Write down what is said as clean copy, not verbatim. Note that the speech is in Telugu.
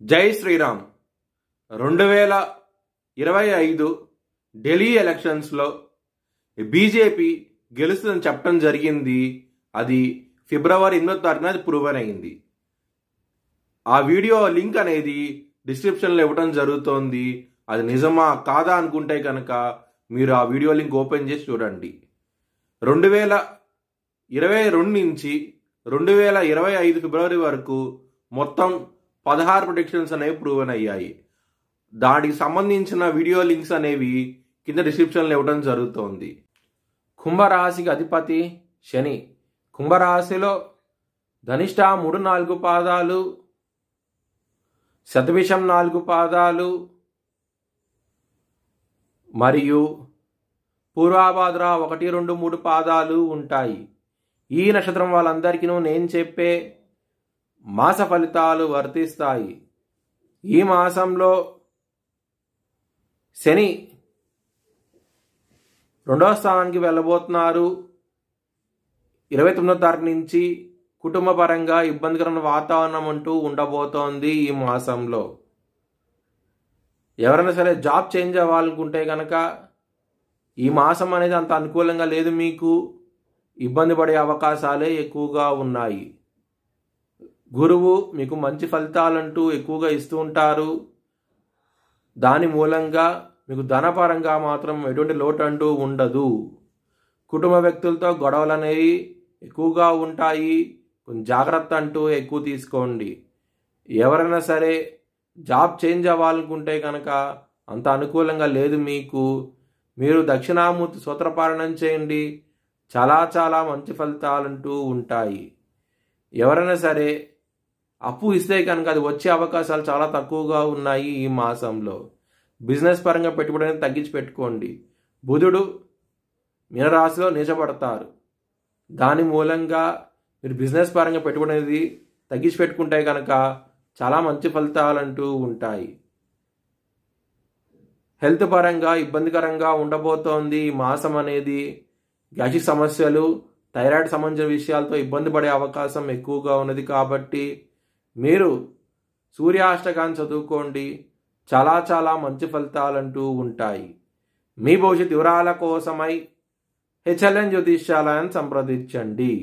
జై శ్రీరామ్. 2025 ఢిల్లీ ఎలక్షన్స్లో బీజేపీ గెలుస్తుందని చెప్పడం జరిగింది. అది ఫిబ్రవరి 8వ తారీఖున అది ప్రూవన్ అయింది. ఆ వీడియో లింక్ అనేది డిస్క్రిప్షన్లో ఇవ్వడం జరుగుతోంది. అది నిజమా కాదా అనుకుంటే కనుక మీరు ఆ వీడియో లింక్ ఓపెన్ చేసి చూడండి. 2022 నుంచి 2025 ఫిబ్రవరి వరకు మొత్తం 16 ప్రొడిక్షన్స్ అనేవి ప్రూవన్ అయ్యాయి. దానికి సంబంధించిన వీడియో లింక్స్ అనేవి కింద డిస్క్రిప్షన్లో ఇవ్వడం జరుగుతోంది. కుంభరాశికి అధిపతి శని. కుంభరాశిలో ధనిష్ట 3-4 పాదాలు, శతభిషం 4 పాదాలు మరియు పూర్వాభాద్ర 1, 2, 3 పాదాలు ఉంటాయి. ఈ నక్షత్రం వాళ్ళందరికీ నేను చెప్పే మాస ఫలితాలు వర్తిస్తాయి. ఈ మాసంలో శని 2వ స్థానానికి వెళ్ళబోతున్నారు. 29వ తారీఖు నుంచి కుటుంబ పరంగా ఇబ్బందికరమైన వాతావరణం అంటూ ఉండబోతోంది. ఈ మాసంలో ఎవరైనా సరే జాబ్ చేంజ్ అవ్వాలనుకుంటే కనుక ఈ మాసం అనేది అంత అనుకూలంగా లేదు. మీకు ఇబ్బంది పడే అవకాశాలే ఎక్కువగా ఉన్నాయి. గురువు మీకు మంచి ఫలితాలంటూ ఎక్కువగా ఇస్తూ ఉంటారు. దాని మూలంగా మీకు ధనపరంగా మాత్రం ఎటువంటి లోటు అంటూ ఉండదు. కుటుంబ వ్యక్తులతో గొడవలు అనేవి ఎక్కువగా ఉంటాయి. కొంచెం జాగ్రత్త అంటూ ఎక్కువ తీసుకోండి. ఎవరైనా సరే జాబ్ చేంజ్ అవ్వాలనుకుంటే కనుక అంత అనుకూలంగా లేదు మీకు. మీరు దక్షిణామూర్తి సూత్రపారణం చేయండి. చాలా మంచి ఫలితాలంటూ ఉంటాయి. ఎవరైనా సరే అప్పు ఇస్తే కనుక అది వచ్చే అవకాశాలు చాలా తక్కువగా ఉన్నాయి. ఈ మాసంలో బిజినెస్ పరంగా పెట్టుబడి అనేది తగ్గించి పెట్టుకోండి. బుధుడు మీనరాశిలో నీచబడతారు. దాని మూలంగా మీరు బిజినెస్ పరంగా పెట్టుబడి అనేది తగ్గించి పెట్టుకుంటే కనుక చాలా మంచి ఫలితాలంటూ ఉంటాయి. హెల్త్ పరంగా ఇబ్బందికరంగా ఉండబోతోంది. ఈ మాసం అనేది గ్యాస్ట్రిక్ సమస్యలు, థైరాయిడ్ సంబంధించిన విషయాలతో ఇబ్బంది పడే అవకాశం ఎక్కువగా ఉన్నది. కాబట్టి మీరు సూర్యాష్టకాన్ని చదువుకోండి. చాలా మంచి ఫలితాలంటూ ఉంటాయి. మీ భవిష్యత్ వివరాల కోసమై HLN జ్యోతిష్యాలయాన్ని సంప్రదించండి.